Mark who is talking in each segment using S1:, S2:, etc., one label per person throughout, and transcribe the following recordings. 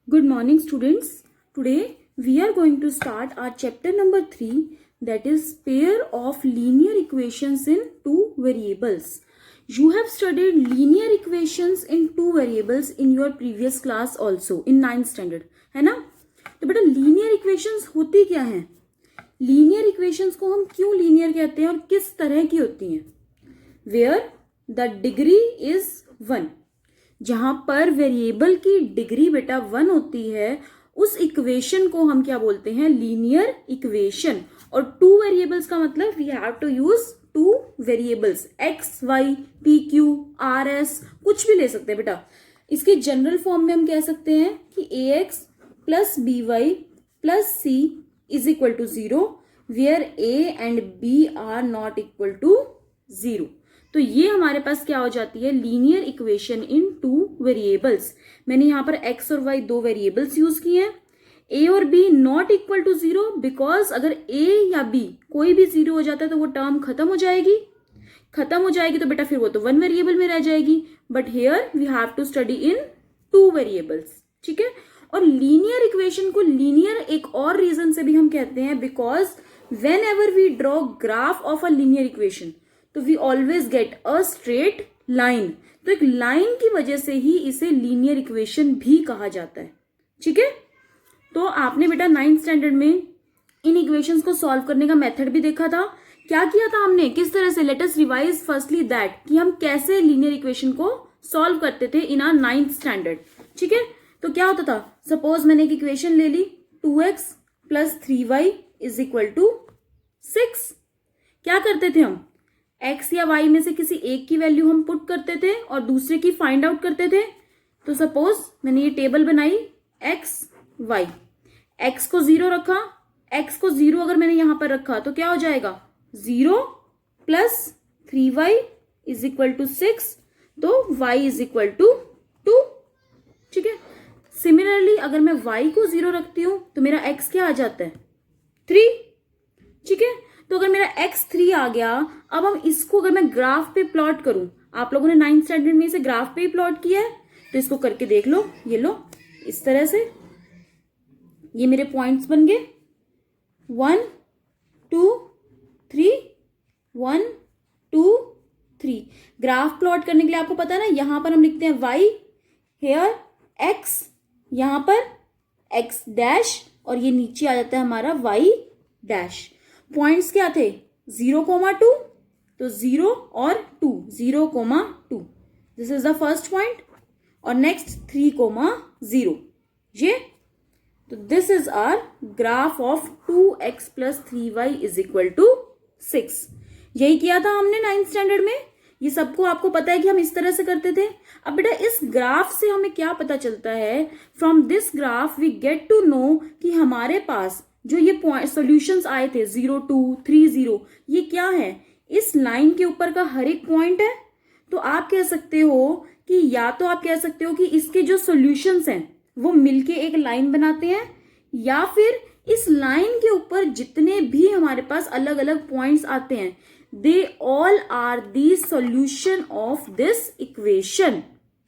S1: Good morning, students. Today we are going to start our chapter number 3, that is pair of linear equations in two variables. You have studied linear equations in two variables in your previous class also in 9th standard, है ना? तो बेटा linear equations होती क्या हैं? Linear equations को हम क्यों linear कहते हैं और किस तरह की होती हैं? Where the degree is 1. जहां पर वेरिएबल की डिग्री बेटा 1 होती है उस इक्वेशन को हम क्या बोलते हैं? Linear equation. और टू वेरिएबल्स का मतलब we have to use two variables, x y p q r s, कुछ भी ले सकते हैं बेटा. इसके जनरल फॉर्म में हम कह सकते हैं कि a x plus b y plus c is equal to 0 where a and b are not equal to 0. तो ये हमारे पास क्या हो जाती है? Linear equation in two variables. मैंने यहां पर x और y दो वेरिएबल्स यूज किए हैं. a और b not equal to 0 because अगर a या b कोई भी 0 हो जाता है तो वो टर्म खत्म हो जाएगी तो बेटा फिर वो तो वन वेरिएबल में रह जाएगी. But here we have to study in two variables. ठीक है. और लीनियर इक्वेशन को लीनियर एक और रीजन से भी हम कहते हैं because whenever we draw graph of a linear equation तो we always get a straight line. तो एक लाइन की वजह से ही इसे लीनियर इक्वेशन भी कहा जाता है. ठीक है. तो आपने बेटा 9th स्टैंडर्ड में इन इक्वेशंस को सॉल्व करने का मेथड भी देखा था. क्या किया था हमने, किस तरह से? Let us revise firstly that कि हम कैसे लीनियर इक्वेशन को सॉल्व करते थे इन आवर 9th स्टैंडर्ड. ठीक है. तो क्या होता था? सपोज मैंने एक इक्वेशन ले ली 2x plus 3y is equal to 6. क्या करते थे हम? x या y में से किसी एक की वैल्यू हम पुट करते थे और दूसरे की फाइंड आउट करते थे. तो सपोज मैंने ये टेबल बनाई x y, x को 0 रखा. x को 0 अगर मैंने यहां पर रखा तो क्या हो जाएगा? 0 plus 3y is equal to 6. तो y इज इक्वल टू 2. ठीक है. सिमिलरली अगर मैं y को 0 रखती हूं तो मेरा x क्या आ जाता है? 3. ठीक है. तो अगर मेरा x3 आ गया, अब हम इसको अगर मैं ग्राफ पे प्लॉट करूं, आप लोगों ने 9th स्टैंडर्ड में इसे ग्राफ पे ही प्लॉट किया है तो इसको करके देख लो. ये लो इस तरह से ये मेरे पॉइंट्स बन गए 1 2 3 1 2 3. ग्राफ प्लॉट करने के लिए आपको पता है ना, यहां पर हम लिखते हैं y, हेयर x, यहां पर x डैश और ये नीचे आ जाता है हमारा y डैश. पॉइंट्स क्या थे? 0,2. तो 0 और 2, 0,2. This is the first point. और नेक्स्ट 3,0. ये तो this is our graph of 2x plus 3y is equal to 6. यही किया था हमने 9th स्टैंडर्ड में. ये सबको आपको पता है कि हम इस तरह से करते थे. अब बेटा इस ग्राफ से हमें क्या पता चलता है? From this graph we get to know कि हमारे पास जो ये पॉइंट सॉल्यूशंस आए थे 0 2 3 0, ये क्या है? इस लाइन के ऊपर का हर एक पॉइंट है. तो आप कह सकते हो कि या तो आप कह सकते हो कि इसके जो सॉल्यूशंस हैं वो मिलके एक लाइन बनाते हैं, या फिर इस लाइन के ऊपर जितने भी हमारे पास अलग अलग पॉइंट्स आते हैं they all are the solution of this equation.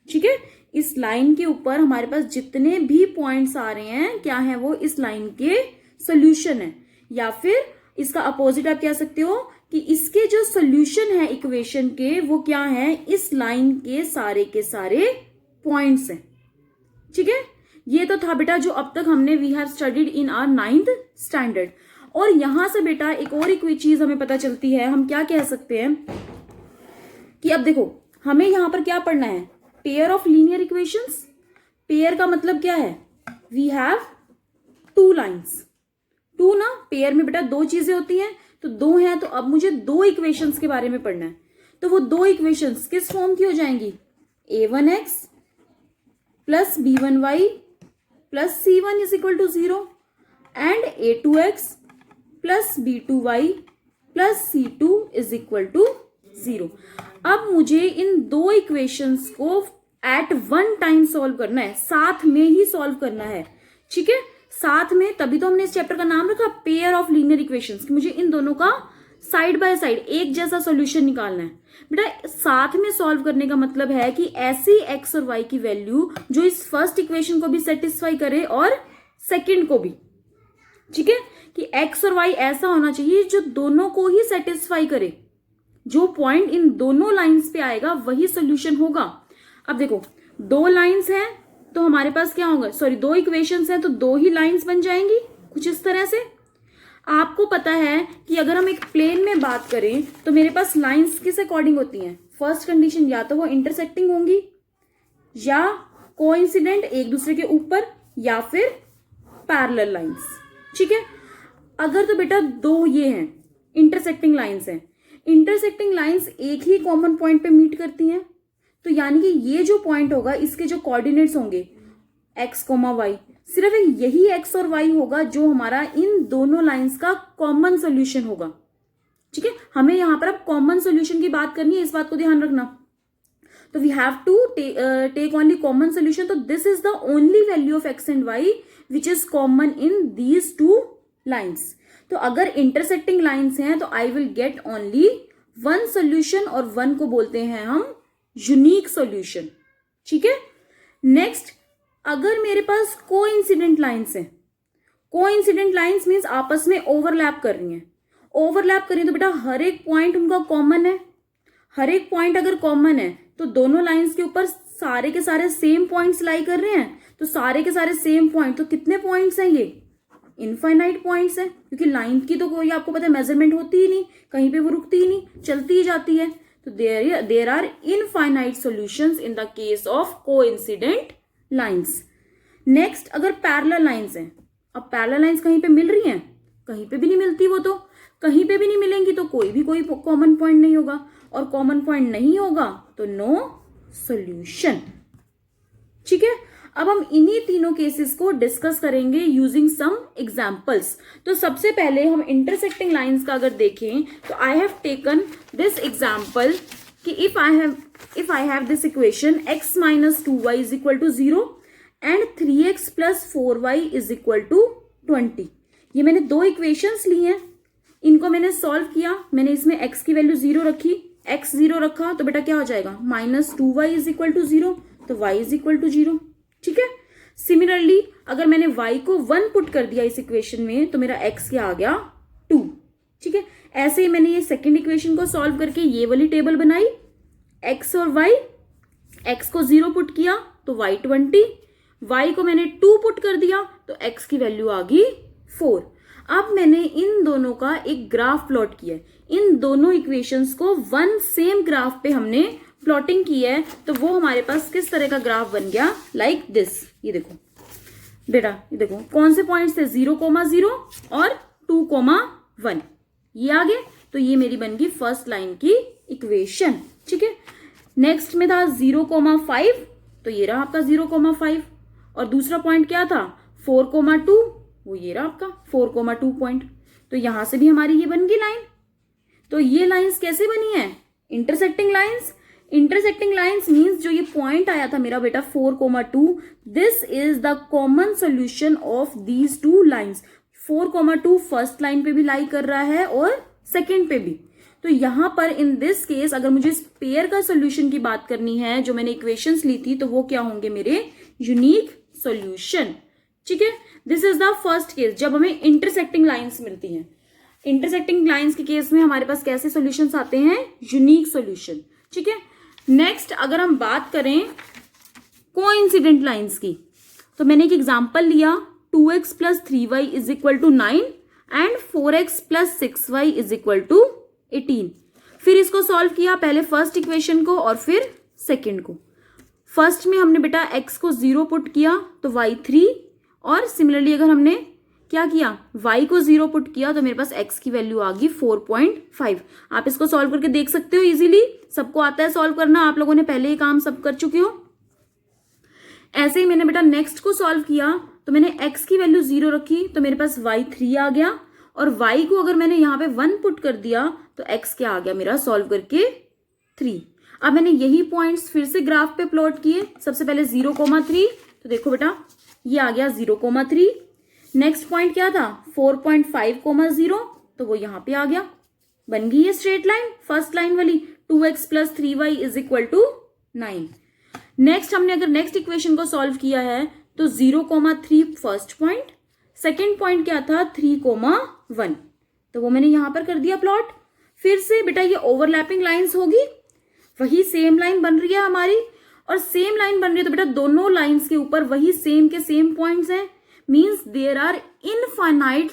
S1: ठीक है. इस लाइन के ऊपर हमारे पास जितने भी पॉइंट्स आ रहे हैं क्या है? वो इस लाइन के सॉल्यूशन है. या फिर इसका अपोजिट आप कह सकते हो कि इसके जो सॉल्यूशन है इक्वेशन के वो क्या है? इस लाइन के सारे पॉइंट्स हैं. ठीक है. ये तो था बेटा जो अब तक हमने we have studied in our 9th standard. और यहां से बेटा एक और एक चीज हमें पता चलती है. हम क्या कह सकते हैं कि अब देखो हमें यहां पर क्या पढ़ना है? Pair of linear equations. Pair का मतलब क्या है? We have two lines. 2 ना, पेयर में बेटा दो चीजें होती हैं तो 2 हैं. तो अब मुझे दो इक्वेशंस के बारे में पढ़ना है. तो वो दो इक्वेशंस किस फॉर्म की हो जाएंगी? a1x plus b1y plus c1 is equal to 0 and a2x plus b2y plus c2 is equal to 0. अब मुझे इन दो इक्वेशंस को एट वन टाइम सॉल्व करना है, साथ में ही सॉल्व करना है. ठीक है. साथ में, तभी तो हमने इस चैप्टर का नाम रखा पेयर ऑफ लीनियर इक्वेशंस कि मुझे इन दोनों का साइड बाय साइड एक जैसा सॉल्यूशन निकालना है। बेटा साथ में सॉल्व करने का मतलब है कि ऐसी एक्स और वाई की वैल्यू जो इस फर्स्ट इक्वेशन को भी सेटिस्फाई करे और सेकंड को भी, ठीक है, कि एक्स और वाई ऐसा होना चाहिए जो दोनों को ही सेटिस्फाई करे। जो पॉइंट इन दोनों लाइंस पे आएगा वही सॉल्यूशन होगा। अब देखो दो लाइंस हैं तो हमारे पास क्या होगा, सॉरी दो इक्वेशंस हैं तो दो ही लाइंस बन जाएंगी कुछ इस तरह से। आपको पता है कि अगर हम एक प्लेन में बात करें तो मेरे पास लाइंस किस अकॉर्डिंग होती हैं। फर्स्ट कंडीशन या तो वो इंटरसेक्टिंग होंगी या कोइंसिडेंट एक दूसरे के ऊपर या फिर पैरेलल लाइंस, ठीक है। अगर तो बेटा दो ये हैं इंटरसेक्टिंग लाइंस हैं, इंटरसेक्टिंग लाइंस एक ही कॉमन पॉइंट पे मीट करती हैं, तो यानी कि ये जो पॉइंट होगा इसके जो कोऑर्डिनेट्स होंगे x, y, सिर्फ यही x और y होगा जो हमारा इन दोनों लाइंस का कॉमन सॉल्यूशन होगा, ठीक है। हमें यहां पर अब कॉमन सॉल्यूशन की बात करनी है, इस बात को ध्यान रखना। तो we have to take only common solution. तो this is the only value of x and y which is common in these two lines. तो अगर इंटरसेक्टिंग लाइंस हैं तो I will get only one solution और one को बोलते हैं हम यूनिक सॉल्यूशन, ठीक है। नेक्स्ट, अगर मेरे पास कोइंसिडेंट लाइंस हैं, कोइंसिडेंट लाइंस मींस आपस में ओवरलैप कर रही हैं। ओवरलैप कर रही हैं तो बेटा हर एक पॉइंट उनका कॉमन है। हर एक पॉइंट अगर कॉमन है तो दोनों लाइंस के ऊपर सारे के सारे सेम पॉइंट्स लाई कर रहे हैं, तो सारे के सारे सेम पॉइंट, तो कितने पॉइंट्स हैं ये, इनफाइनाइट पॉइंट्स हैं, क्योंकि लाइन की तो कोई आपको पता है मेजरमेंट होती ही नहीं, कहीं पे वो रुकती ही नहीं, चलती ही जाती है। तो there are infinite solutions in the case of coincident lines. Next, अगर पैरेलल लाइंस हैं, अब पैरेलल लाइंस कहीं पे मिल रही हैं, कहीं पे भी नहीं मिलती, वो तो कहीं पे भी नहीं मिलेंगी तो कोई कॉमन पॉइंट नहीं होगा, और कॉमन पॉइंट नहीं होगा तो नो सॉल्यूशन, ठीक है। अब हम इन्हीं तीनों केसेस को डिस्कस करेंगे यूजिंग सम एग्जांपल्स। तो सबसे पहले हम इंटरसेक्टिंग लाइंस का अगर देखें तो I have taken this example कि if I have this equation x minus 2y is equal to 0 and 3x plus 4y is equal to 20। ये मैंने दो इक्वेशंस ली हैं, इनको मैंने सॉल्व किया, मैंने इसमें x की वैल्यू 0 रखी, x 0 रखा तो बेटा क्या हो जाएगा, minus 2y is equal to 0, तो y इज इक्वल टू 0, ठीक है। सिमिलरली अगर मैंने y को 1 पुट कर दिया इस इक्वेशन में तो मेरा x क्या आ गया 2, ठीक है। ऐसे ही मैंने ये सेकंड इक्वेशन को सॉल्व करके ये वाली टेबल बनाई, x और y, x को 0 पुट किया तो y 20, y को मैंने 2 पुट कर दिया तो x की वैल्यू आ गई 4। अब मैंने इन दोनों का एक ग्राफ प्लॉट किया, इन दोनों इक्वेशंस को वन सेम ग्राफ पे हमने प्लॉटिंग की है, तो वो हमारे पास किस तरह का ग्राफ बन गया, लाइक दिस। ये देखो बेटा, ये देखो कौन से पॉइंट्स थे, 0,0 और 2,1, ये आ गए, तो ये मेरी बन गई फर्स्ट लाइन की इक्वेशन, ठीक है। नेक्स्ट में था 0,5, तो ये रहा आपका 0,5, और दूसरा पॉइंट क्या था 4,2, वो ये रहा आपका 4,2 पॉइंट। तो यहां से भी हमारी ये बन गई लाइन। तो ये लाइंस कैसे बनी है, intersecting lines. Intersecting lines means जो ये पॉइंट आया था मेरा बेटा 4,2, this is the common solution of these two lines. 4,2 first line पे भी लाई कर रहा है और सेकंड पे भी। तो यहां पर इन दिस केस अगर मुझे इस पेयर का सॉल्यूशन की बात करनी है, जो मैंने इक्वेशंस ली थी, तो वो क्या होंगे मेरे यूनिक सॉल्यूशन, ठीक है। This is the first case जब हमें इंटरसेक्टिंग लाइंस मिलती हैं। इंटरसेक्टिंग लाइंस के केस में हमारे पास कैसे सॉल्यूशंस आते हैं, यूनिक सॉल्यूशन, ठीक है। नेक्स्ट अगर हम बात करें कोइंसिडेंट लाइंस की, तो मैंने एक एग्जांपल लिया 2x plus 3y is equal to 9 and 4x plus 6y is equal to 18। फिर इसको सॉल्व किया, पहले फर्स्ट इक्वेशन को और फिर सेकंड को। फर्स्ट में हमने बेटा x को 0 पुट किया तो y 3, और सिमिलरली अगर हमने क्या किया, y को 0 पुट किया तो मेरे पास x की वैल्यू आ गई 4.5। आप इसको सॉल्व करके देख सकते हो इजीली, सबको आता है सॉल्व करना, आप लोगों ने पहले ही काम सब कर चुके हो। ऐसे ही मैंने बेटा नेक्स्ट को सॉल्व किया तो मैंने x की वैल्यू 0 रखी तो मेरे पास y 3 आ गया, और y को अगर मैंने यहाँ पे 1 पुट कर दिया तो x क्या आ गया मेरा सॉल्व करके 3। अब मैंने यही पॉइंट्स फिर से ग्राफ पे प्लॉट किए। सबसे पहले 0,3, तो देखो बेटा ये आ गया 0,3। नेक्स्ट पॉइंट क्या था 4.5,0, तो वो यहाँ पे आ गया। बन गई है स्ट्रेट लाइन, फर्स्ट लाइन वाली, 2x plus 3y is equal to 9। Next हमने अगर नेक्स्ट इक्वेशन को सॉल्व किया है तो 0,3 फर्स्ट पॉइंट, सेकेंड पॉइंट क्या था 3,1, तो वो मैंने यहां पर कर दिया प्लॉट। फिर से बेटा ये ओवरलैपिंग लाइंस होगी, वही सेम लाइन बन रही है हमारी, और सेम लाइन बन रही है तो बेटा दोनों लाइंस के ऊपर वही सेम के सेम पॉइंट्स हैं, means there are infinite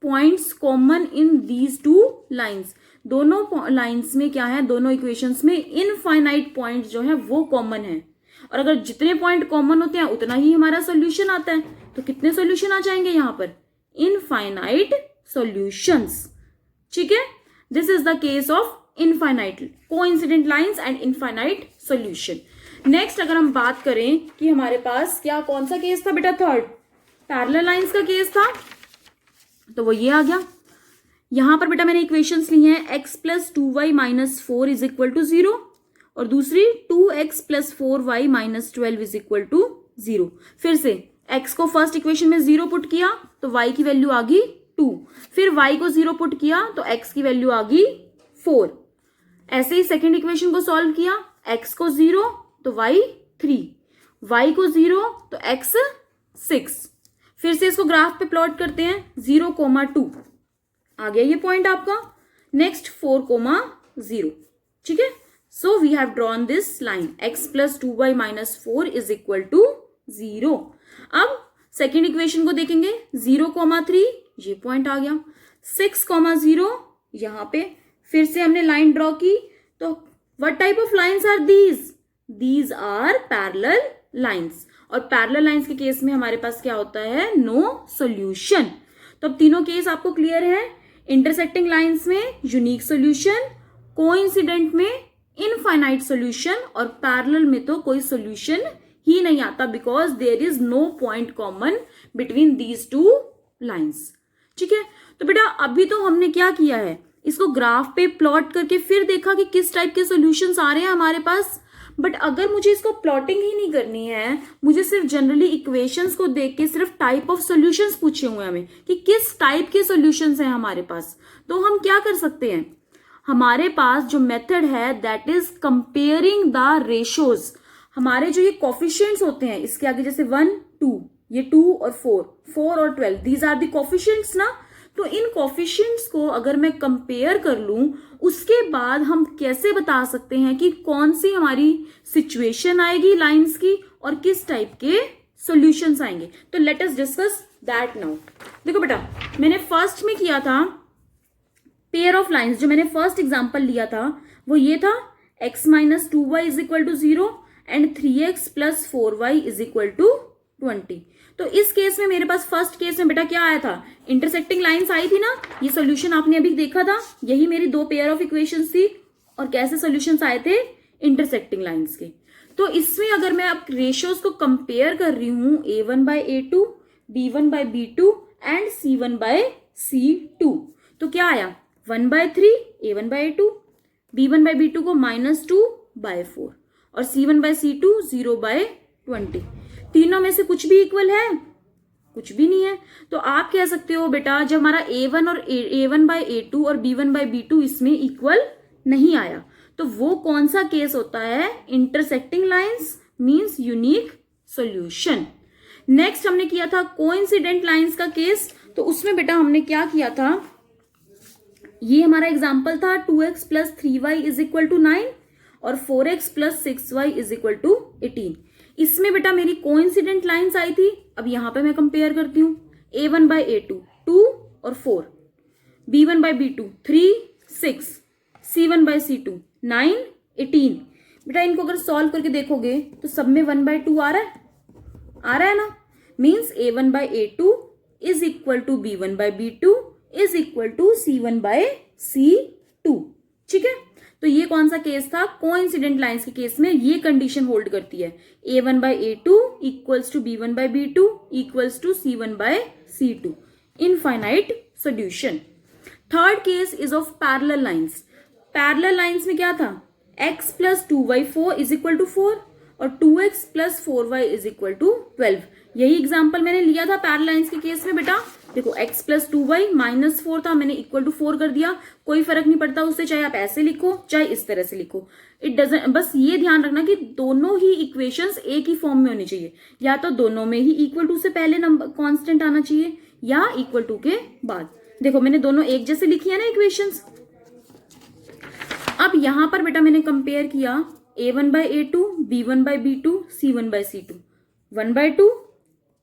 S1: points common in these two lines. दोनों लाइंस में क्या है, दोनों इक्वेशंस में इनफाइनाइट पॉइंट जो है वो कॉमन है, और अगर जितने पॉइंट कॉमन होते हैं उतना ही हमारा सोल्यूशन आता है। तो कितने सोल्यूशन आ जाएंगे यहां पर, इनफाइनाइट सॉल्यूशंस। ठीक है, this is the case of infinite coincident lines and infinite solution. Next अगर हम बात करें कि हमारे पास क्या कौन सा केस था बेटा, थर्ड पैरेलल लाइंस का केस था, तो वो ये आ गया। यहां पर बेटा मैंने इक्वेशंस ली हैं, x plus 2y minus 4 is equal to 0, और दूसरी 2x plus 4y minus 12 is equal to 0। फिर से x को फर्स्ट इक्वेशन में 0 पुट किया तो y की वैल्यू आ गई 2, फिर y को 0 पुट किया तो x की वैल्यू आ गई 4। ऐसे ही सेकेंड इक्वेशन को सॉल्व किया, x को 0 तो y 3, y को 0 तो x 6। फिर से इसको ग्राफ पे प्लॉट करते हैं, 0,2 आ गया ये पॉइंट आपका। नेक्स्ट 4,0, ठीक है। So we have drawn this line, x plus 2y minus 4 is equal to 0। अब सेकेंड इक्वेशन को देखेंगे, 0,3 ये पॉइंट आ गया, 6,0 यहां पे फिर से हमने लाइन ड्रॉ की, तो what type of lines are these are parallel lines, और पैरेलल लाइंस के केस में हमारे पास क्या होता है, नो सॉल्यूशन। तो अब तीनों केस आपको क्लियर है, इंटरसेक्टिंग लाइंस में यूनिक सॉल्यूशन, कोइंसिडेंट में इनफाइनाइट सॉल्यूशन, और पैरेलल में तो कोई सॉल्यूशन ही नहीं आता because there is no point common between these two lines. ठीक है, तो बेटा अभी तो हमने क्या किया है, इसको ग्राफ पे प्लॉट करके फिर देखा कि किस टाइप के सॉल्यूशंस आ रहे हैं हमारे पास। बट अगर मुझे इसको प्लॉटिंग ही नहीं करनी है, मुझे सिर्फ जनरली इक्वेशंस को देख के सिर्फ टाइप ऑफ सॉल्यूशंस पूछे हुए हमें कि किस टाइप के सॉल्यूशंस हैं हमारे पास, तो हम क्या कर सकते हैं, हमारे पास जो मेथड है that is comparing the ratios. हमारे जो ये कोफिशिएंट्स होते हैं, इसके आगे जैसे 1 2, ये 2 और 4 और 12, दीज आर द कोफिशिएंट्स ना। तो इन कोफिशिएंट्स को अगर मैं कंपेयर कर लूं, उसके बाद हम कैसे बता सकते हैं कि कौन सी हमारी सिचुएशन आएगी लाइंस की और किस टाइप के सॉल्यूशंस आएंगे। तो let us discuss that now. देखो बेटा, मैंने फर्स्ट में किया था पेयर ऑफ लाइंस, जो मैंने फर्स्ट एग्जांपल लिया था वो ये था, x minus 2y is equal to 0 and 3x plus 4y is equal to 20। तो इस केस में मेरे पास फर्स्ट केस में बेटा क्या आया था, इंटरसेक्टिंग लाइंस आई थी ना, ये सॉल्यूशन आपने अभी देखा था, यही मेरी दो पेयर ऑफ इक्वेशंस थी, और कैसे सॉल्यूशंस आए थे, इंटरसेक्टिंग लाइंस के। तो इसमें अगर मैं अब रेशियोज को कंपेयर कर रही हूं, a1 by a2, b1 by b2 and c1 by c2, तो क्या आया 1/3 a1 by a2, b1 by b2 को -2/4 और c1 by c2 0/20। तीनों में से कुछ भी इक्वल है, कुछ भी नहीं है। तो आप कह सकते हो बेटा जब हमारा a1 by a2 और b1 by b2 इसमें इक्वल नहीं आया, तो वो कौन सा केस होता है, intersecting lines means unique solution. Next हमने किया था कोइंसिडेंट लाइंस का केस, तो उसमें बेटा हमने क्या किया था, ये हमारा एग्जाम्पल था 2x plus 3y is equal to 9 और 4x plus 6y is equal to 18। इसमें बेटा मेरी कोइंसिडेंट लाइंस आई थी। अब यहां पे मैं कंपेयर करती हूं, a1 by a2 2 और 4, b1 by b2 3 6, c1 by c2 9 18। बेटा इनको अगर सॉल्व करके देखोगे तो सब में 1/2 आ रहा है ना, means a1 by a2 is equal to b1 by b2 is equal to c1 by c2। ठीक है, तो ये कौन सा केस था, कोइंसिडेंट लाइंस के केस में ये कंडीशन होल्ड करती है, a1 by a2 equals to b1 by b2 equals to c1 by c2, infinite solution. Third case is of parallel lines. Parallel lines में क्या था, x plus 2y4 is equal to 4 और 2x plus 4y is equal to 12। यही example मैंने लिया था parallel lines के case में बेटा, देखो x प्लस 2y माइनस 4 था, मैंने इक्वल टू 4 कर दिया, कोई फर्क नहीं पड़ता उससे, चाहे आप ऐसे लिखो चाहे इस तरह से लिखो, इट डजंट, बस ये ध्यान रखना कि दोनों ही इक्वेशंस एक ही फॉर्म में होनी चाहिए, या तो दोनों में ही इक्वल टू से पहले नंबर कांस्टेंट आना चाहिए या इक्वल टू के बाद। देखो मैंने दोनों एक जैसे लिखी है ना इक्वेशंस। अब यहां पर बेटा मैंने कंपेयर किया a1/a2, b1/b2, c1/c2, 1/2,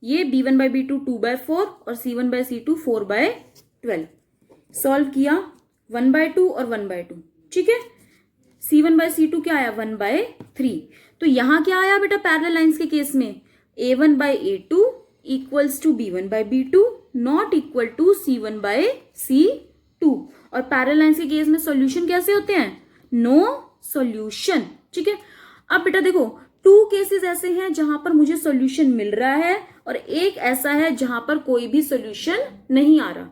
S1: ये b1/b2 2/4 और c1/c2 4/12। सॉल्व किया 1/2 और 1/2, ठीक है। c1/c2 क्या आया 1/3। तो यहां क्या आया बेटा पैरेलल लाइंस के केस में a1/a2 equals to b1/b2 not equal to c1/c2। और पैरेलल लाइंस के केस में सॉल्यूशन कैसे होते हैं, नो सॉल्यूशन, ठीक है। अब बेटा देखो 2 केसेस ऐसे हैं जहां पर मुझे सॉल्यूशन मिल रहा है और एक ऐसा है जहां पर कोई भी सॉल्यूशन नहीं आ रहा।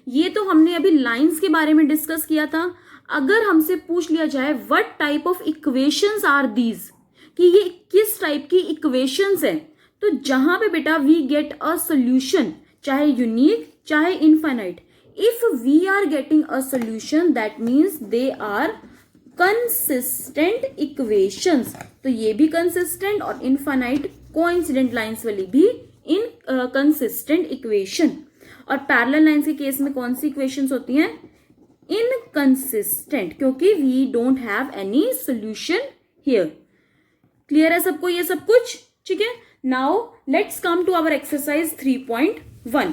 S1: ये तो हमने अभी लाइंस के बारे में डिस्कस किया था। अगर हमसे पूछ लिया जाए what type of equations are these, कि ये किस टाइप की इक्वेशंस है, तो जहां पे बेटा वी गेट अ सॉल्यूशन, चाहे यूनिक चाहे infinite, if we are getting a solution that means they are consistent equations. तो ये भी कंसिस्टेंट और इनफाइनाइट कोइंसिडेंट लाइंस वाली भी इन कंसिस्टेंट इक्वेशन। और पैरेलल लाइंस के केस में कौन सी इक्वेशंस होती हैं, इनकंसिस्टेंट, क्योंकि we don't have any solution here. Clear है सबको ये सब कुछ, ठीक है। Now let's come to our exercise 3.1।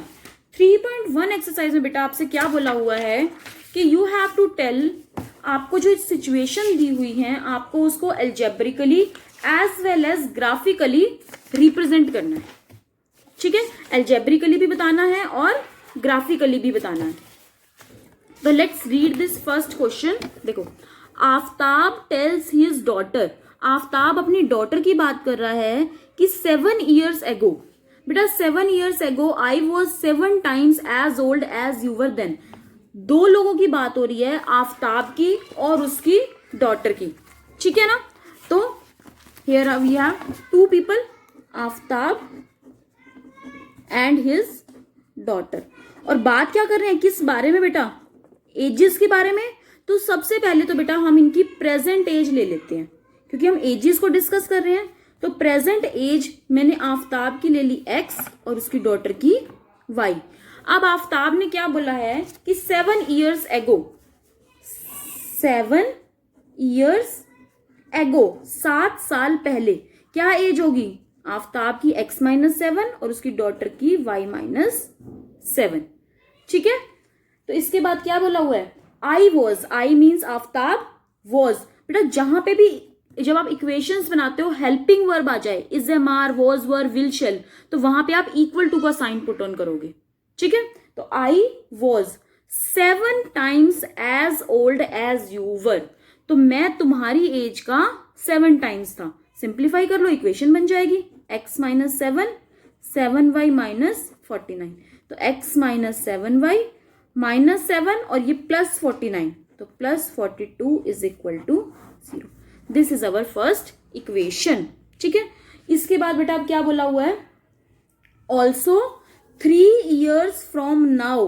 S1: 3.1 exercise में बेटा आपसे क्या बोला हुआ है कि यू हैव टू टेल, आपको जो सिचुएशन दी हुई है आपको उसको algebraically as well as graphically represent करना है, ठीक है। अलजेब्रिकली भी बताना है और ग्राफिकली भी बताना है। तो let's read this first question. देखो, Aftab tells his daughter, Aftab अपनी डॉटर की बात कर रहा है कि 7 years ago, बेटा 7 years ago I was 7 times as old as you were then। 2 लोगों की बात हो रही है, आफ्ताब की और उसकी डॉटर की, ठीक है ना। तो here we have 2 people, Aftab and his daughter. और बात क्या कर रहे हैं, किस बारे में बेटा, एजेस के बारे में। तो सबसे पहले तो बेटा हम इनकी प्रेजेंट एज ले लेते हैं, क्योंकि हम एजेस को डिस्कस कर रहे हैं। तो प्रेजेंट एज मैंने आफ्ताब की ले ली x और उसकी डॉटर की y। अब आफ्ताब ने क्या बोला है कि 7 years ago, 7 years ago 7 साल पहले क्या एज होगी आफ्ताब की x-7 और उसकी डॉटर की y-7, ठीक है। तो इसके बाद क्या बोला हुआ है, I was, I means Aftab was। बेटा जहां पे भी जब आप इक्वेशंस बनाते हो हेल्पिंग वर्ब आ जाए, is am are, was were, will shall, तो वहां पे आप इक्वल टू का साइन पुट ऑन करोगे, ठीक है। तो I was 7 times as old as you were, तो मैं तुम्हारी एज का 7 times था। सिंप्लीफाई कर लो, इक्वेशन बन जाएगी x-7 7y-49। तो x-7y -7 और ये +49, तो +42 is equal to 0। This is our first equation, ठीक है। इसके बाद बेटा अब क्या बोला हुआ है, also 3 years from now.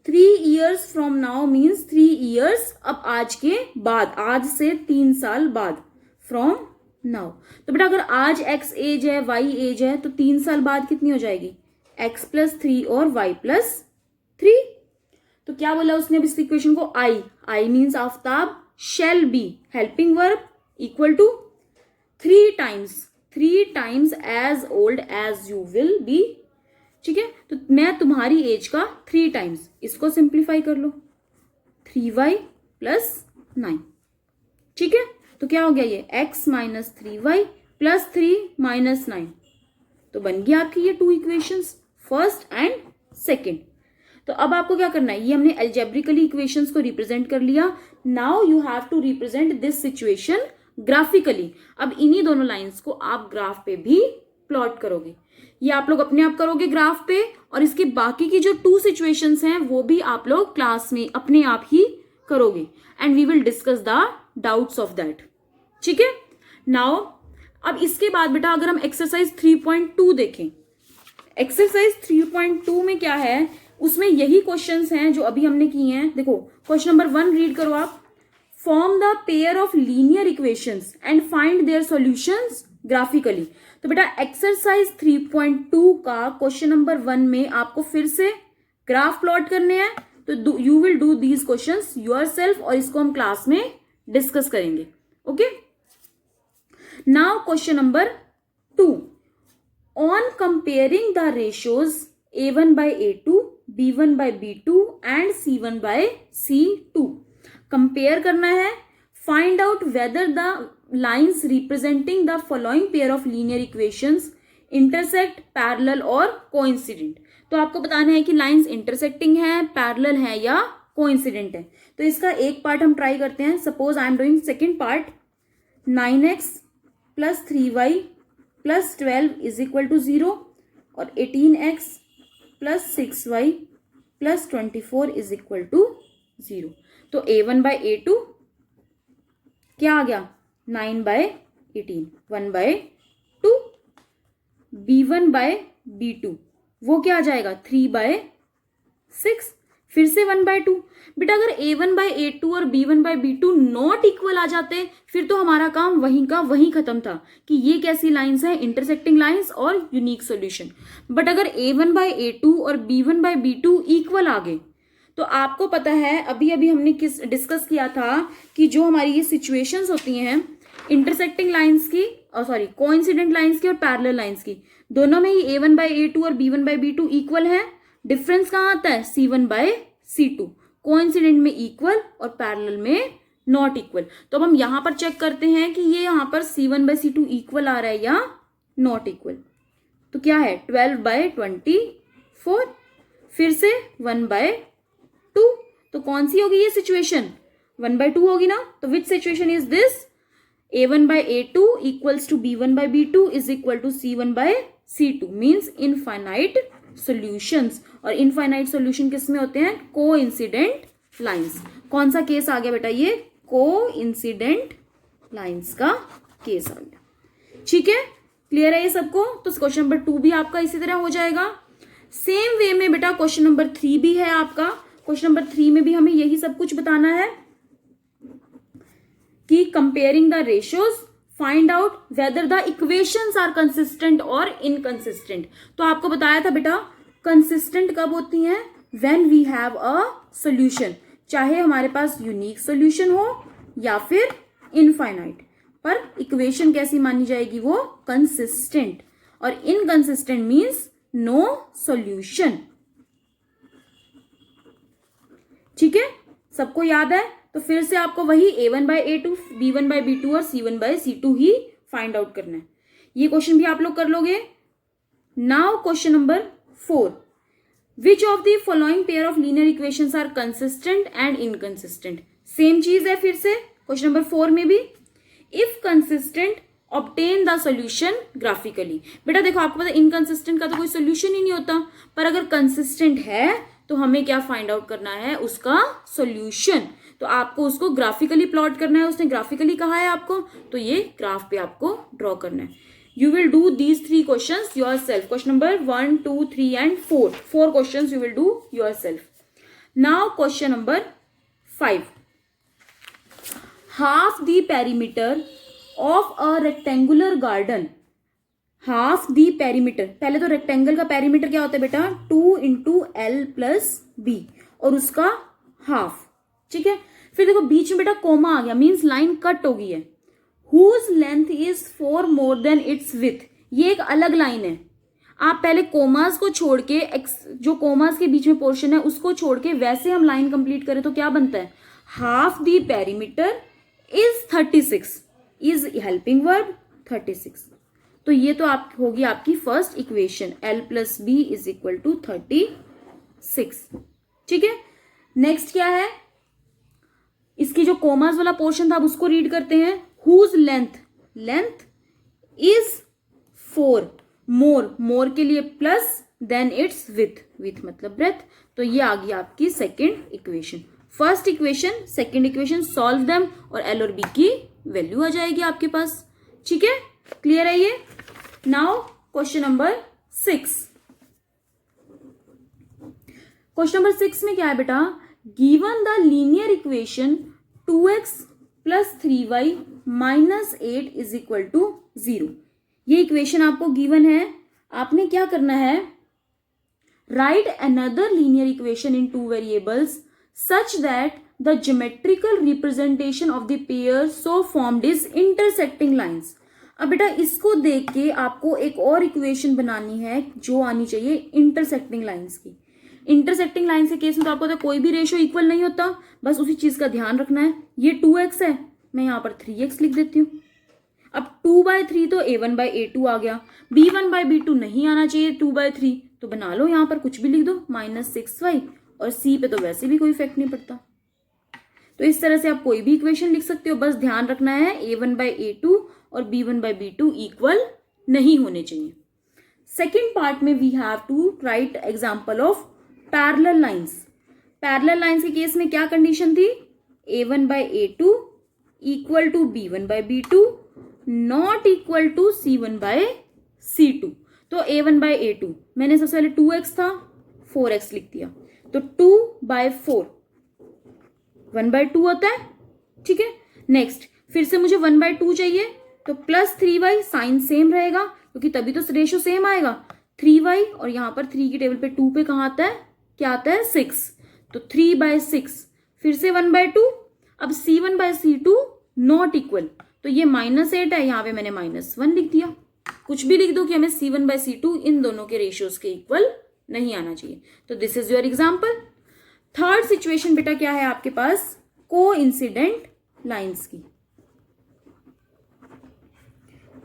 S1: 3 years from now means 3 years अब आज के बाद, आज से 3 साल बाद, फ्रॉम नाउ। तो बेटा अगर आज x एज है, y एज है, तो 3 साल बाद कितनी हो जाएगी, x+3 और y+3। तो क्या बोला उसने अब इस इक्वेशन को, I means Aftab shall be helping verb equal to 3 times as old as you will be, ठीक है। तो मैं तुम्हारी एज का 3 times, इसको सिंप्लीफाई कर लो, 3y+9, ठीक है। तो क्या हो गया ये x-3y+3 -9, तो बन गया आपकी ये 2 इक्वेशंस, फर्स्ट एंड सेकेंड। तो अब आपको क्या करना है, ये हमने अलजेब्रिकली इक्वेशंस को रिप्रेजेंट कर लिया। Now you have to represent this situation graphically. अब इन्हीं दोनों लाइंस को आप ग्राफ पे भी प्लॉट करोगे, ये आप लोग अपने आप करोगे ग्राफ पे, और इसके बाकी की जो 2 सिचुएशंस हैं वो भी आप लोग क्लास में अपने आप ही करोगे, and we will discuss the doubts of that, ठीक है। नाउ अब इसके बाद बेटा अगर हम एक्सरसाइज 3.2 देखें, एक्सरसाइज 3.2 में क्या है उसमें यही क्वेश्चंस हैं जो अभी हमने किए हैं। देखो क्वेश्चन नंबर 1 रीड करो आप। Form the pair of linear equations and find their solutions graphically. तो बेटा एक्सरसाइज 3.2 का क्वेश्चन नंबर 1 में आपको फिर से ग्राफ प्लॉट करने हैं, तो you will do these questions yourself और इसको हम क्लास में डिस्कस करेंगे। Okay, now question number 2, on comparing the ratios a1 by a2, b1 by b2 and c1 by c2। Compare करना है, find out whether the lines representing the following pair of linear equations intersect, parallel और coincident. तो आपको बताना है कि lines intersecting है, parallel है या कोइंसिडेंट है। तो इसका एक पार्ट हम ट्राई करते हैं। Suppose I am doing second part. 9x plus 3y plus 12 is equal to 0 और 18x plus 6y plus 24 is equal to 0। तो a1 बाय a2 क्या आ गया, 9 bye 18, 1 bye 2। b1 by b2 वो क्या आ जाएगा, 3 बाय 6, फिर से 1 बाय 2। बेटा अगर a1 बाय a2 और b1 by b2 not equal आ जाते फिर तो हमारा काम वहीं का वहीं खत्म था कि ये कैसी लाइंस हैं, इंटरसेक्टिंग लाइंस और यूनिक सॉल्यूशन। बट अगर a1 बाय a2 और b1 बाय b2 इक्वल आ गए तो आपको पता है अभी अभी हमने डिस्कस किया था कि जो हमारी ये सिचुएशंस होती हैं इंटरसेक्टिंग लाइंस की, सॉरी कोइंसिडेंट लाइंस की और पैरेलल लाइंस की, दोनों में ही a1 बाय a2 और b1 बाय b2 इक्वल है। डिफरेंस कहाँ आता है, c1 बाय c2। कोइंसिडेंट में इक्वल और पैरेलल में नॉट इक्वल। तो अब हम यहां पर चेक करते हैं कि ये यहां पर c1 बाय c2 इक्वल आ रहा है या नॉट इक्वल। तो क्या है, 12 बाय 24, फिर से 1 बाय 2। तो कौन सी होगी ये सिचुएशन, 1 बाय 2 होगी ना। तो which situation is this, a1 by a2 equals to b1 by b2 is equal to c1 by c2, means infinite solutions. और इनफाइनाइट सॉल्यूशन किस में होते हैं, कोइंसिडेंट लाइंस। कौन सा केस आ गया बेटा, ये कोइंसिडेंट लाइंस का केस आ गया। ठीक है, क्लियर है ये सबको। तो क्वेश्चन नंबर 2 भी आपका इसी तरह हो जाएगा। सेम वे में बेटा क्वेश्चन नंबर 3 भी है आपका। क्वेश्चन नंबर 3 में भी हमें यही सब कुछ बताना है कि comparing the ratios, find out whether the equations are consistent और इनकंसिस्टेंट। तो आपको बताया था बेटा कंसिस्टेंट कब होती हैं, when we have a solution, चाहे हमारे पास यूनिक सॉल्यूशन हो या फिर इनफाइनाइट, पर इक्वेशन कैसी मानी जाएगी, वो कंसिस्टेंट। और इनकंसिस्टेंट मीन्स नो सॉल्यूशन। ठीक है, सबको याद है। तो फिर से आपको वही a1 by a2, b1 by b2 और c1 by c2 he find out करना है। ये क्वेश्चन भी आप लोग कर लोगे। Now question number 4, which of the following pair of linear equations are consistent and inconsistent. Same चीज है फिर से क्वेश्चन नंबर 4 में भी। If consistent obtain the solution graphically. बेटा देखो आपको पता इनकंसिस्टेंट का तो कोई सॉल्यूशन ही नहीं होता, पर अगर कंसिस्टेंट है तो हमें क्या फाइंड आउट करना है, उसका सॉल्यूशन। तो आपको उसको ग्राफिकली प्लॉट करना है, उसने ग्राफिकली कहा है आपको, तो ये ग्राफ पे आपको ड्रॉ करना है। You will do these 3 questions yourself. Question number 1, 2, 3 and 4 questions you will do yourself. Now question number 5, half the perimeter of a rectangular garden. Half the perimeter, पहले तो रेक्टेंगल का पेरीमीटर क्या होता है बेटा, 2 इंटू एल प्लस बी और उसका half. ठीक है, फिर देखो बीच में बेटा कोमा आ गया, मीन्स लाइन कट हो गई है। Whose length is 4 more than its width, ये एक अलग लाइन है। आप पहले कोमास को छोड़ के जो कोमास के बीच में पोर्शन है उसको छोड़ के वैसे हम लाइन कंप्लीट करें तो क्या बनता है, half the perimeter is 36, is helping verb 36। तो ये तो आप होगी आपकी first equation, l plus b is equal to 36। ठीक है, नेक्स्ट क्या है, इसकी जो कोमास वाला पोर्शन था अब उसको रीड करते हैं। Whose length, length is 4 more, more के लिए plus than its width, width मतलब ब्रेथ। तो ये आ गई आपकी second equation. First equation, second equation solve them और एल और बी की वैल्यू आ जाएगी आपके पास। ठीक है, क्लियर है ये। Now question number 6, question number 6 में क्या है बेटा, given the linear equation 2x plus 3y minus 8 is equal to 0। ये इक्वेशन आपको गिवन है, आपने क्या करना है, right another linear equation in 2 variables such that the geometrical representation of the pair so formed is intersecting lines. अब बेटा इसको देख के आपको एक और इक्वेशन बनानी है जो आनी चाहिए इंटरसेक्टिंग लाइन्स की। इंटरसेक्टिंग लाइन के केस में तो आपको तो कोई भी रेशियो इक्वल नहीं होता, बस उसी चीज का ध्यान रखना है। ये 2x है, मैं यहाँ पर 3x लिख देती हूँ। अब 2/3 तो a1/a2 आ गया, b1/b2 नहीं आना चाहिए 2/3, तो बना लो यहाँ पर कुछ भी लिख दो -6y, और c पे तो वैसे भी कोई इफेक्ट नहीं पड़ता। तो इस तरह से आप कोई भी इक्वेशन लिख सकते हो, बस ध्यान रखना है a1/a2 और b1/b2 इक्वल नहीं होने चाहिए। सेकेंड पार्ट में we have to write example of parallel lines. Parallel lines के केस में क्या कंडीशन थी, a1/a2 equal to b1/b2 not equal to c1/c2। तो a1/a2 मैंने सबसे पहले 2x था, 4x लिख दिया, तो 2/4 1/2 होता है, ठीक है। नेक्स्ट फिर से मुझे 1/2 चाहिए, तो प्लस 3y, साइन सेम रहेगा क्योंकि तभी तो रेशियो सेम आएगा। 3y और यहाँ पर 3 की टेबल पे 2 पे कहाँ आता है, क्या आता है 6, तो 3/6, फिर से 1/2। अब c1/c2 नॉट इक्वल, तो ये -8 है, यहाँ पे मैंने -1 लिख दिया। कुछ भी लिख दो कि हमें c1/c2 इन दोनों के रेशियोज के इक्वल नहीं आना चाहिए। तो this is your example. Third situation बेटा क्या है आपके पास, कोइंसिडेंट लाइंस की।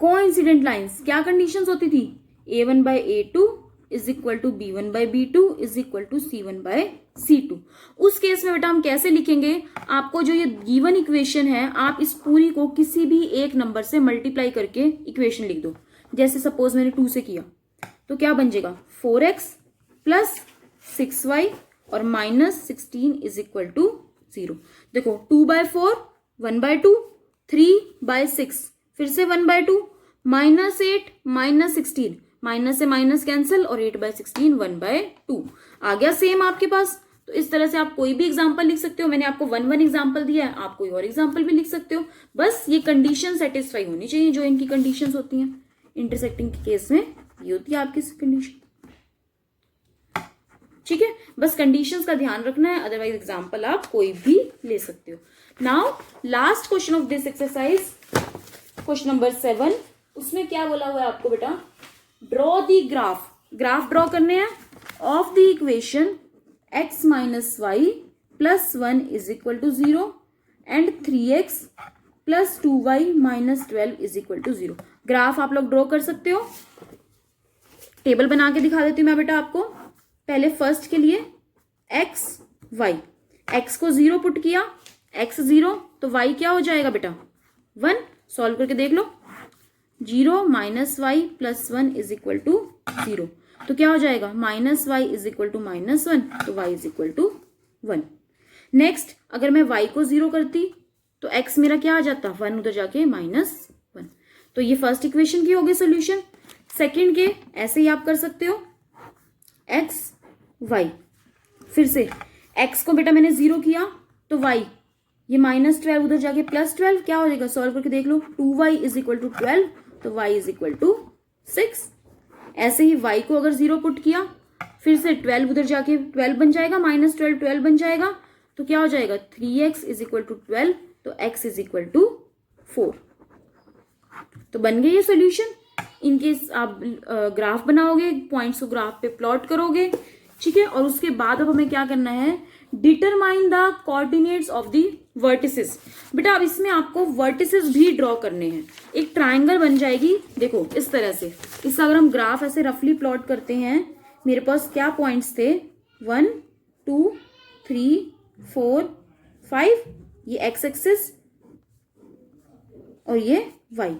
S1: कोइंसिडेंट लाइंस क्या कंडीशंस होती थी, a1/a2 is equal to b1/b2 is equal to c1/c2। उस केस में बेटा हम कैसे लिखेंगे, आपको जो ये गिवन इक्वेशन है आप इस पूरी को किसी भी एक नंबर से मल्टीप्लाई करके इक्वेशन लिख दो। जैसे सपोज मैंने 2 से किया तो क्या बन जाएगा, 4x प्लस 6y और -16 इज इक्वल टू 0। देखो 2/4 1/2, 3/6 फिर से 1/2, -8 -16, माइनस से माइनस कैंसिल और 8/16 1/2 आ गया सेम आपके पास। तो इस तरह से आप कोई भी एग्जांपल लिख सकते हो। मैंने आपको 1 एग्जांपल दिया है, आप कोई और एग्जांपल भी लिख सकते हो, बस ये कंडीशन सेटिस्फाई होनी चाहिए जो इनकी कंडीशंस होती हैं। इंटरसेक्टिंग के केस में ये होती है आपकी कंडीशन, ठीक है। बस कंडीशंस का ध्यान रखना है, अदरवाइज एग्जांपल आप कोई भी ले सकते हो। Now last question of this exercise, question number 7, उसमें क्या बोला हुआ है आपको बेटा, ड्रॉ दी ग्राफ ड्रॉ करने हैं of the equation x minus y plus 1 is equal to 0 and 3x plus 2y minus 12 is equal to 0। Graph आप लोग ड्रॉ कर सकते हो, टेबल बना के दिखा देती हूं मैं बेटा आपको। पहले फर्स्ट के लिए x y, x को 0 पुट किया, x 0 तो y क्या हो जाएगा बेटा 1, सॉल्व करके देख लो। 0 minus y plus 1 is equal to 0, तो क्या हो जाएगा -y इज इक्वल टू -1, तो y इज इक्वल टू 1। नेक्स्ट अगर मैं y को 0 करती तो x मेरा क्या आ जाता, 1 उधर जाके -1। तो ये फर्स्ट इक्वेशन की होगी सोल्यूशन। सेकंड के ऐसे ही आप कर सकते हो, x y, फिर से x को बेटा मैंने 0 किया तो y, ये -12 उधर जाके +12, क्या हो जाएगा, सॉल्व करके देख लो। 2y इज इक्वल टू 12, तो y इज इक्वल टू 6। ऐसे ही y को अगर 0 पुट किया, फिर से 12 उधर जाके 12 बन जाएगा, -12 12 बन जाएगा, तो क्या हो जाएगा 3x इज इक्वल टू 12, तो x इज इक्वल टू 4। तो बन गई ये सोल्यूशन। इनकेस आप ग्राफ बनाओगे, पॉइंट्स को ग्राफ पे प्लॉट करोगे, ठीक है। और उसके बाद अब हमें क्या करना है, determine the coordinates of the vertices. बेटा अब इसमें आपको वर्टिसेस भी ड्रॉ करने हैं। एक ट्रायंगल बन जाएगी, देखो इस तरह से। इसका अगर हम ग्राफ ऐसे रफली प्लॉट करते हैं, मेरे पास क्या पॉइंट्स थे, 1 2 3 4 5, ये एक्स एक्सिस और ये वाई,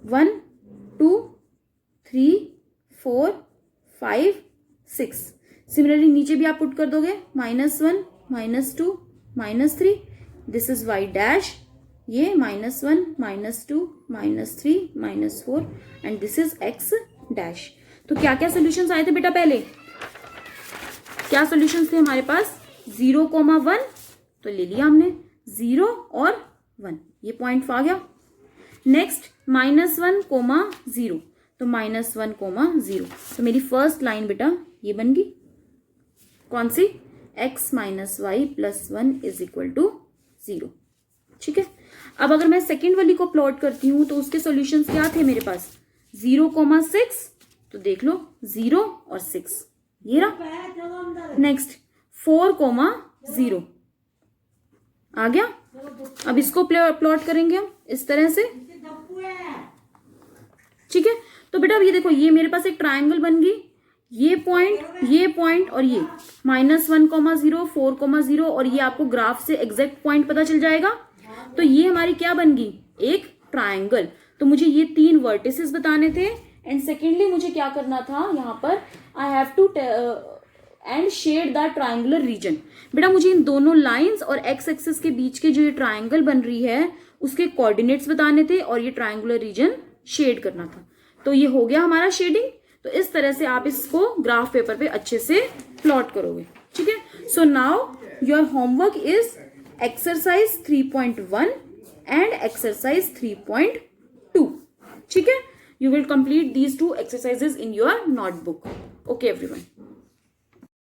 S1: 1 2 3 4 5 6। सिमिलरली नीचे भी आप पुट कर दोगे, -1 -2 -3, दिस इज y डैश, ये -1 -2 -3 -4 and this is x dash. तो क्या क्या सोल्यूशंस आए थे बेटा पहले, क्या सॉल्यूशंस थे हमारे पास, 0,1 तो ले लिया हमने, 0 और 1 ये पॉइंट आ गया। नेक्स्ट -1,0 तो -1,0 तो मेरी फर्स्ट लाइन बेटा ये बन गई, कौन सी, x - y + 1 = 0। ठीक है, अब अगर मैं सेकेंड वाली को प्लॉट करती हूं तो उसके सॉल्यूशंस क्या थे मेरे पास, 0,6 तो देख लो 0 और 6 ये रहा। नेक्स्ट 4,0 आ गया। अब इसको प्लॉट करेंगे हम इस तरह से। ठीक है, तो बेटा अब ये देखो, ये मेरे पास एक ट्रायंगल बन गई, ये पॉइंट और ये -1,0 4,0 और ये आपको ग्राफ से एग्जैक्ट पॉइंट पता चल जाएगा। तो ये हमारी क्या बन गई, एक ट्रायंगल। तो मुझे ये 3 वर्टिसेस बताने थे एंड सेकेंडली मुझे क्या करना था, यहाँ पर I have to and shade the triangular region. बेटा मुझे इन दोनों लाइंस और एक्स एक्सिस के बीच के जो ये ट्रायंगल बन रही है उसके कोऑर्डिनेट्स बताने थे और ये ट्रायंगुलर रीजन शेड करना था। तो ये हो गया हमारा शेडिंग। तो इस तरह से आप इसको ग्राफ पेपर पे अच्छे से प्लॉट करोगे। ठीक है, so now your homework is exercise 3.1 and exercise 3.2। ठीक है, you will complete these 2 exercises in your notebook. Okay everyone.